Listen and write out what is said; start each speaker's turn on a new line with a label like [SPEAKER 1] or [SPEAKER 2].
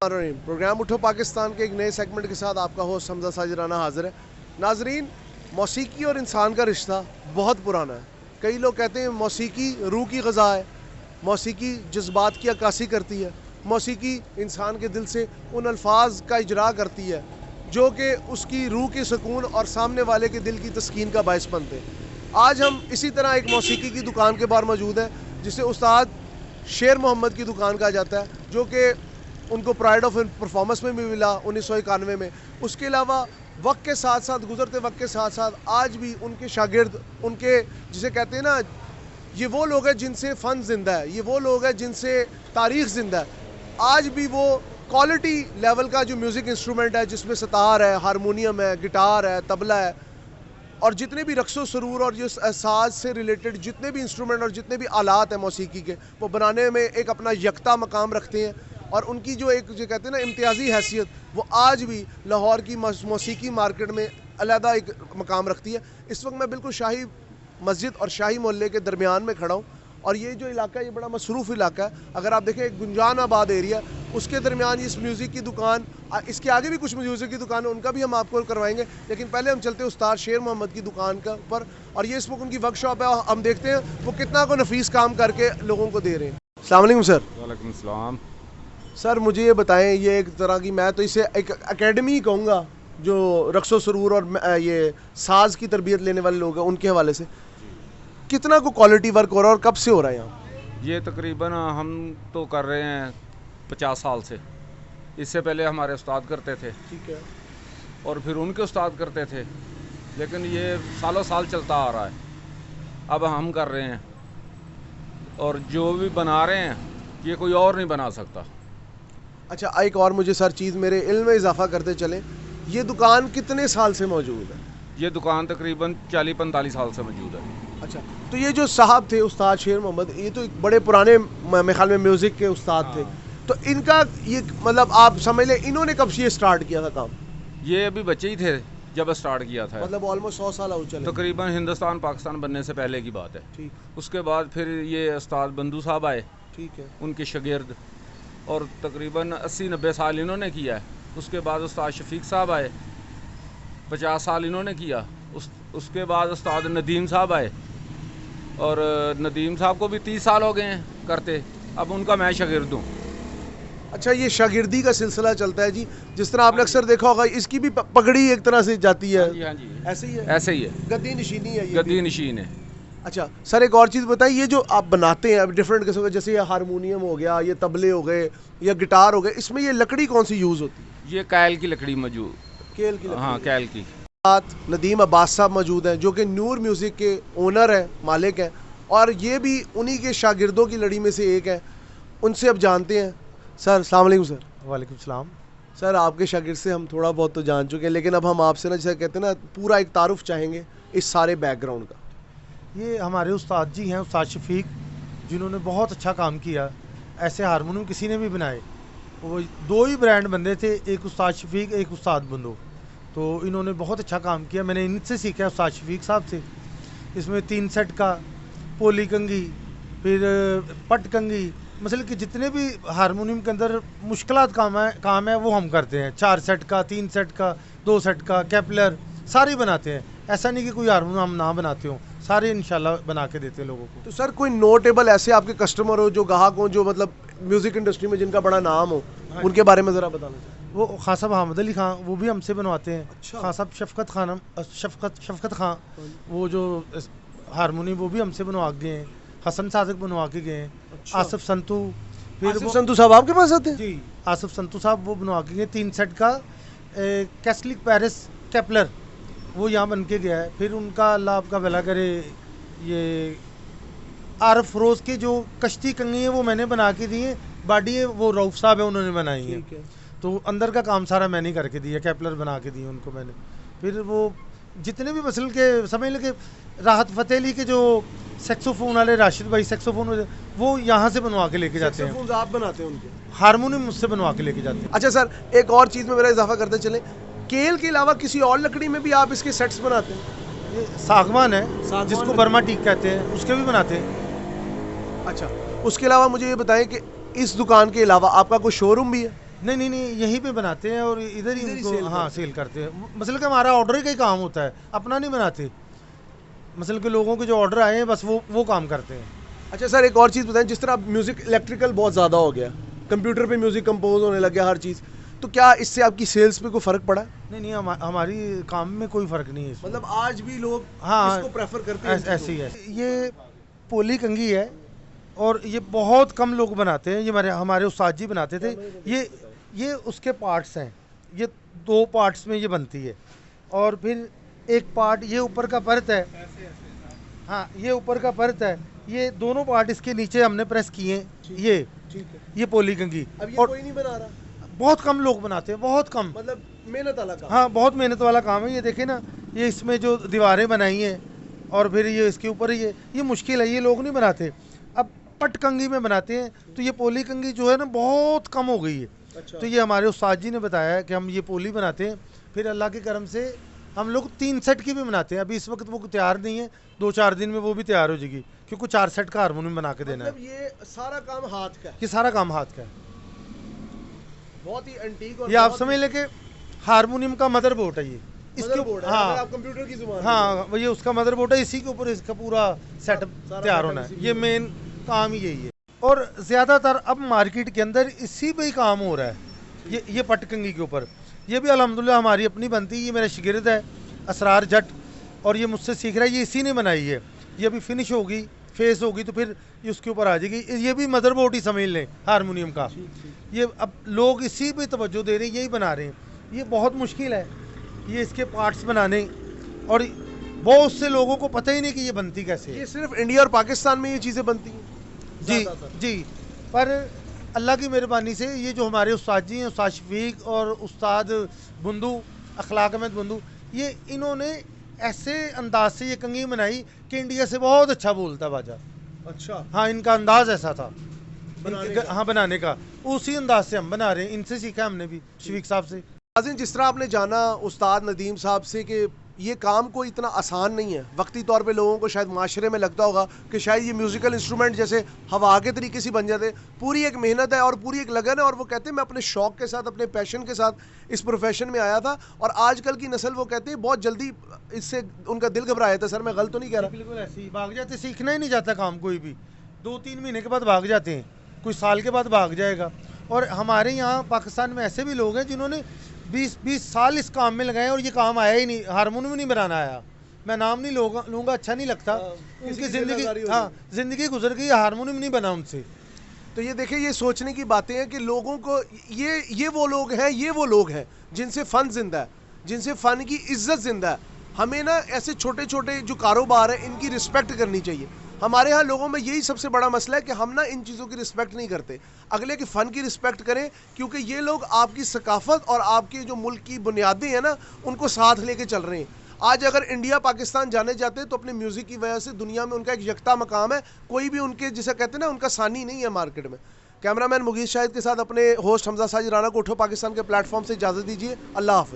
[SPEAKER 1] Programme उठो पाकिस्तान के एक नए सेगमेंट के साथ आपका होस्ट हमजा साजिराना हाजिर है। नाजरीन, मौसीकी और इंसान का रिश्ता बहुत पुराना है। कई लोग कहते हैं मौसीकी रूह की ग़िज़ा है, मौसीकी जज्बात की अक्कासी करती है, मौसीकी इंसान के दिल से उन अल्फाज का इजरा करती है जो कि उसकी रूह के सुकून और सामने वाले के दिल की तस्कीन का बायस बनते हैं। आज हम इसी तरह एक मौसीकी की दुकान के बाहर मौजूद हैं जिसे उस्ताद शेर मोहम्मद की दुकान कहा जाता है, जो कि उनको प्राइड ऑफ परफॉर्मेंस में भी मिला 1991 में। उसके अलावा वक्त के साथ साथ, गुजरते वक्त के साथ साथ आज भी उनके शागिर्द, उनके जिसे कहते हैं ना, ये वो लोग हैं जिनसे फ़न ज़िंदा है, ये वो लोग हैं जिनसे तारीख़ ज़िंदा है। आज भी वो क्वालिटी लेवल का जो म्यूज़िक इंस्ट्रूमेंट है, जिसमें सितार है, हारमोनियम है, गिटार है, तबला है, और जितने भी रक्सो सरूर और जिस एहसास से रिलेटेड जितने भी इंस्ट्रूमेंट और जितने भी आलात हैं मौसीकी के, वो बनाने में एक अपना यकता मकाम रखते हैं। और उनकी जो एक जो कहते हैं ना इम्तियाज़ी हैसियत, वो आज भी लाहौर की मौसीकी मार्केट में अलहदा एक मकाम रखती है। इस वक्त मैं बिल्कुल शाही मस्जिद और शाही मोहल्ले के दरमियान में खड़ा हूँ, और ये जो इलाका है ये बड़ा मसरूफ़ इलाका है। अगर आप देखें, एक गुंजान आबाद एरिया, उसके दरमियान इस म्यूज़िक की दुकान, इसके आगे भी कुछ म्यूज़िक की दुकान है, उनका भी हम आपको करवाएंगे। लेकिन पहले हम चलते हैं उस्ताद शेर मोहम्मद की दुकान का ऊपर, और ये इस वक्त उनकी वर्कशॉप है। हम देखते हैं वो कितना को नफीस काम करके लोगों को दे रहे हैं। अस्सलाम वालेकुम सर।
[SPEAKER 2] वालेकुम सलाम।
[SPEAKER 1] सर मुझे ये बताएं, ये एक तरह की, मैं तो इसे एक एकेडमी कहूँगा जो रक्सो सरूर और ये साज की तरबियत लेने वाले लोग हैं उनके हवाले से, कितना को क्वालिटी वर्क हो रहा है और कब से हो रहा है यहाँ?
[SPEAKER 2] ये तकरीबन हम तो कर रहे हैं 50 साल से। इससे पहले हमारे उस्ताद करते थे,
[SPEAKER 1] ठीक है,
[SPEAKER 2] और फिर उनके उस्ताद करते थे, लेकिन ये सालों साल चलता आ रहा है। अब हम कर रहे हैं, और जो भी बना रहे हैं ये कोई और नहीं बना सकता।
[SPEAKER 1] अच्छा, एक और मुझे सर चीज़ मेरे इल्म में इजाफा करते चलें, ये दुकान कितने साल से मौजूद है?
[SPEAKER 2] ये दुकान तकरीबन 40-45 साल से मौजूद है।
[SPEAKER 1] अच्छा, तो ये जो साहब थे उस्ताद शेर मोहम्मद, ये तो एक बड़े पुराने मेरे ख्याल में म्यूज़िक के उस्ताद थे, तो इनका ये मतलब आप समझ लें इन्होंने कब से ये स्टार्ट किया था काम?
[SPEAKER 2] ये अभी बच्चे ही थे जब स्टार्ट किया था,
[SPEAKER 1] मतलब ऑलमोस्ट 100 साल हो चले
[SPEAKER 2] तकरीबन हिंदुस्तान पाकिस्तान बनने से पहले की बात है।
[SPEAKER 1] ठीक,
[SPEAKER 2] उसके बाद फिर ये उस्ताद बंधु साहब आए,
[SPEAKER 1] ठीक है,
[SPEAKER 2] उनके शागिर्द, और तकरीबन 80-90 साल इन्होंने किया है। उसके बाद उस्ताद शफीक साहब आए, 50 साल इन्होंने किया। उसके बाद उस्ताद नदीम साहब आए, और नदीम साहब को भी 30 साल हो गए हैं करते। अब उनका मैं शागिर्द हूँ।
[SPEAKER 1] अच्छा, ये शागिर्दी का सिलसिला चलता है जी, जिस तरह आपने अक्सर देखा होगा, इसकी भी पगड़ी एक तरह से जाती है।
[SPEAKER 2] हाँ जी,
[SPEAKER 1] ऐसे ही है,
[SPEAKER 2] ऐसे ही है,
[SPEAKER 1] गद्दी निशीनी है ये
[SPEAKER 2] गद्दी नशीन है।
[SPEAKER 1] अच्छा सर, एक और चीज़ बताइए, ये जो आप बनाते हैं अब डिफरेंट किस्म के, जैसे ये हारमोनियम हो गया, ये तबले हो गए या गिटार हो गए, इसमें ये लकड़ी कौन सी यूज़ होती है?
[SPEAKER 2] ये कैल की लकड़ी मौजूद,
[SPEAKER 1] केल की लकड़ी।
[SPEAKER 2] हाँ, कैल की।
[SPEAKER 1] साथ नदीम अब्बास साहब मौजूद हैं जो कि नूर म्यूज़िक के ओनर हैं, मालिक हैं, और ये भी उन्हीं के शागिर्दों की लड़ी में से एक है। उनसे अब जानते हैं। सर अस्सलाम वालेकुम। सर
[SPEAKER 3] वालेकुम सलाम।
[SPEAKER 1] सर, आपके शागिर्द से हम थोड़ा बहुत तो जान चुके हैं, लेकिन अब हम आपसे ना, जैसे कहते हैं ना, पूरा एक तारुफ चाहेंगे इस सारे बैकग्राउंड का।
[SPEAKER 3] ये हमारे उस्ताद जी हैं, उस्ताद शफीक, जिन्होंने बहुत अच्छा काम किया। ऐसे हारमोनियम किसी ने भी बनाए, वो दो ही ब्रांड बंदे थे, एक उस्ताद शफीक, एक उस्ताद बंदो। तो इन्होंने बहुत अच्छा काम किया, मैंने इनसे सीखा, उस्ताद शफीक साहब से। इसमें 3 सेट का, पोली कंगी, फिर पट कंगी, मतलब कि जितने भी हारमोनियम के अंदर मुश्किलात काम है वो हम करते हैं। 4 सेट का, 3 सेट का, 2 सेट का, कैपलर सारे बनाते हैं। ऐसा नहीं कि कोई हारमोनियम हम ना बनाते हो, सारे इंशाल्लाह बना के देते हैं लोगों को।
[SPEAKER 1] तो सर, कोई नोटेबल ऐसे आपके कस्टमर हो, जो ग्राहक हो, जो मतलब म्यूज़िक इंडस्ट्री में जिनका बड़ा नाम हो, उनके बारे में ज़रा बताना चाहिए।
[SPEAKER 3] वो खान साहब हामिद अली खान, वो भी हमसे बनवाते हैं।
[SPEAKER 1] अच्छा।
[SPEAKER 3] खान साहब शफकत खान, वो जो हारमोनियम वो भी हमसे बनवा के गए हैं। हसन सादिक बनवा के गए हैं।
[SPEAKER 1] अच्छा।
[SPEAKER 3] आसिफ संतू, फिर
[SPEAKER 1] आसिफ संतू साहब आपके पास आते हैं?
[SPEAKER 3] जी, आसिफ संतू साहब वो बनवा के गए 3 सेट का। कैसलिक पेरिस कैपलर वो यहाँ बन के गया है। फिर उनका अल्लाह आपका भला करे, ये आरफ रोज़ की जो कश्ती कंगी है वो मैंने बना के दी है। बाडी है वो रऊफ साहब है, उन्होंने बनाई है। तो अंदर का काम सारा मैंने करके दिया, कैपलर बना के दिए उनको मैंने। फिर वो जितने भी मसल के समझ लें कि राहत फ़तेह अली के जो सेक्सोफोन वाले राशिद भाई सेक्सोफोन वो यहाँ से बनवा के लेके जाते हैं।
[SPEAKER 1] आप बनाते हैं उनके?
[SPEAKER 3] हारमोनियम मुझसे बनवा के लेके जाते हैं।
[SPEAKER 1] अच्छा सर, एक और चीज़ में मेरा इजाफा करते चले, केल के अलावा किसी और लकड़ी में भी आप इसके सेट्स बनाते हैं?
[SPEAKER 3] ये सागवान है,
[SPEAKER 1] सागवान
[SPEAKER 3] जिसको
[SPEAKER 1] लकड़ी।
[SPEAKER 3] बर्मा टीक कहते हैं, उसके भी बनाते हैं।
[SPEAKER 1] अच्छा, उसके अलावा मुझे ये बताएं कि इस दुकान के अलावा आपका कोई शोरूम भी है?
[SPEAKER 3] नहीं, यहीं पे बनाते हैं और इधर ही उनको
[SPEAKER 1] सेल
[SPEAKER 3] हाँ सेल करते हैं। मसल का हमारा ऑर्डर का ही काम होता है, अपना नहीं बनाते। मसल के लोगों के जो ऑर्डर आए हैं बस वो काम करते हैं।
[SPEAKER 1] अच्छा सर, एक और चीज़ बताएं, जिस तरह म्यूज़िक इलेक्ट्रिकल बहुत ज़्यादा हो गया, कंप्यूटर पे म्यूज़िक कंपोज होने लग गया हर चीज़, तो क्या इससे आपकी सेल्स पे कोई फ़र्क पड़ा है?
[SPEAKER 3] नहीं, हमारी काम में कोई फ़र्क नहीं है इसमें।
[SPEAKER 1] मतलब आज भी लोग
[SPEAKER 3] हाँ,
[SPEAKER 1] इसको प्रेफर करते हैं?
[SPEAKER 3] ऐसे ही है। ये पोली कंघी है और ये बहुत कम लोग बनाते हैं, ये हमारे उस्ताद जी बनाते थे। ये उसके पार्ट्स हैं, ये 2 पार्ट्स में ये बनती है और फिर एक पार्ट ये ऊपर का परत है। हाँ, ये ऊपर का परत है, ये दोनों पार्ट इसके नीचे हमने प्रेस किए हैं। ये पोली कंघी।
[SPEAKER 1] अब ये
[SPEAKER 3] और
[SPEAKER 1] कोई नहीं बना रहा,
[SPEAKER 3] बहुत कम लोग बनाते हैं, बहुत कम।
[SPEAKER 1] मतलब मेहनत वाला काम।
[SPEAKER 3] हाँ, बहुत मेहनत वाला काम है। ये देखे ना, ये इसमें जो दीवारें बनाई हैं और फिर ये इसके ऊपर ये मुश्किल है, ये लोग नहीं बनाते। अब पट कंघी में बनाते हैं, तो ये पोली कंघी जो है ना बहुत कम हो गई है।
[SPEAKER 1] अच्छा।
[SPEAKER 3] तो ये हमारे उस्ताद जी ने बताया है कि हम ये पोली बनाते हैं, फिर अल्लाह के करम से हम लोग 3 सेट की भी बनाते हैं। अभी इस वक्त वो तैयार नहीं है, 2-4 दिन में वो भी तैयार हो जाएगी, क्योंकि 4 सेट का हारमोनियम बना के देना है।
[SPEAKER 1] मतलब ये सारा काम हाथ का है?
[SPEAKER 3] ये सारा काम हाथ का है।
[SPEAKER 1] बहुत ही एंटीक और
[SPEAKER 3] ये आप
[SPEAKER 1] बहुत
[SPEAKER 3] समझ ले कि हारमोनियम का मदरबोर्ड है ये।
[SPEAKER 1] मदरबोर्ड है,
[SPEAKER 3] हाँ,
[SPEAKER 1] अगर आप कंप्यूटर की जुबान में
[SPEAKER 3] हाँ, ये उसका मदरबोर्ड है, इसी के ऊपर इसका पूरा सेटअप
[SPEAKER 1] सारा
[SPEAKER 3] तैयार
[SPEAKER 1] setup
[SPEAKER 3] होना
[SPEAKER 1] इसी
[SPEAKER 3] है।
[SPEAKER 1] पे
[SPEAKER 3] ये
[SPEAKER 1] होना
[SPEAKER 3] मेन काम ही यही है और ज़्यादातर अब मार्केट के अंदर इसी पे ही काम हो रहा है। ये पटकंगी के ऊपर, ये भी अल्हम्दुलिल्लाह हमारी अपनी बनती है। ये मेरा शागिर्द है असरार जट और ये मुझसे सीख रहा है, ये इसी ने बनाई है। ये अभी फिनिश होगी, फेस होगी तो फिर ये उसके ऊपर आ जाएगी। ये भी मदरबोर्ड ही समझ लें हारमोनियम का। ये अब लोग इसी पे तवज्जो दे रहे हैं, यही बना रहे हैं। ये बहुत मुश्किल है ये इसके पार्ट्स बनाने, और बहुत से लोगों को पता ही नहीं कि ये बनती कैसे है।
[SPEAKER 1] ये सिर्फ इंडिया और पाकिस्तान में ये चीज़ें बनती हैं?
[SPEAKER 3] जी, पर अल्लाह की मेहरबानी से ये जो हमारे उस्ताद जी हैं, उस्ताद शफीक और उस्ताद बुंदू, अखलाक अहमद बुंदू, ये इन्होंने ऐसे अंदाज से ये कंघी बनाई कि इंडिया से बहुत अच्छा बोलता बाजा।
[SPEAKER 1] अच्छा।
[SPEAKER 3] हाँ, इनका अंदाज ऐसा था
[SPEAKER 1] बनाने का।
[SPEAKER 3] हाँ, बनाने का। उसी अंदाज से हम बना रहे हैं, इनसे सीखा हमने भी, शफीक साहब से।
[SPEAKER 1] नाज़रीन, जिस तरह आपने जाना उस्ताद नदीम साहब से कि ये काम कोई इतना आसान नहीं है। वक्ती तौर पे लोगों को शायद माशरे में लगता होगा कि शायद ये म्यूज़िकल इंस्ट्रूमेंट जैसे हवा के तरीके से बन जाते। पूरी एक मेहनत है और पूरी एक लगन है, और वो कहते हैं मैं अपने शौक़ के साथ, अपने पैशन के साथ इस प्रोफेशन में आया था। और आजकल की नस्ल वो कहते हैं बहुत जल्दी इससे उनका दिल घबरा जाता है। सर मैं गलत तो नहीं कह रहा?
[SPEAKER 3] बिल्कुल ऐसे ही भाग जाते, सीखना ही नहीं जाता काम कोई भी। 2-3 महीने के बाद भाग जाते हैं, कुछ साल के बाद भाग जाएगा। और हमारे यहाँ पाकिस्तान में ऐसे भी लोग हैं जिन्होंने 20 साल इस काम में लगाए और ये काम आया ही नहीं, हारमोनियम नहीं बनाना आया। मैं नाम नहीं लूँगा, अच्छा नहीं लगता। उनकी ज़िंदगी गुजर गई, हारमोनियम नहीं बना उनसे।
[SPEAKER 1] तो ये देखिए, ये सोचने की बातें हैं कि लोगों को ये वो लोग हैं जिनसे फ़न जिंदा है, जिनसे फ़न की इज्जत जिंदा है। हमें ना ऐसे छोटे छोटे जो कारोबार है इनकी रिस्पेक्ट करनी चाहिए। हमारे यहाँ लोगों में यही सबसे बड़ा मसला है कि हम ना इन चीज़ों की रिस्पेक्ट नहीं करते। अगले के फ़न की रिस्पेक्ट करें, क्योंकि ये लोग आपकी सकाफ़त और आपके जो मुल्क की बुनियादें हैं ना, उनको साथ लेके चल रहे हैं। आज अगर इंडिया पाकिस्तान जाने जाते हैं तो अपने म्यूज़िक की वजह से दुनिया में उनका एक यकता मकाम है। कोई भी उनके जिसे कहते हैं ना, उनका सानी नहीं है मार्केट में। कैमरामैन मुगीस शाहिद के साथ अपने होस्ट हमजा साजिद राना को उठो पाकिस्तान के प्लेटफॉर्म से इजाज़त दीजिए। अल्लाह हाफ़िज़।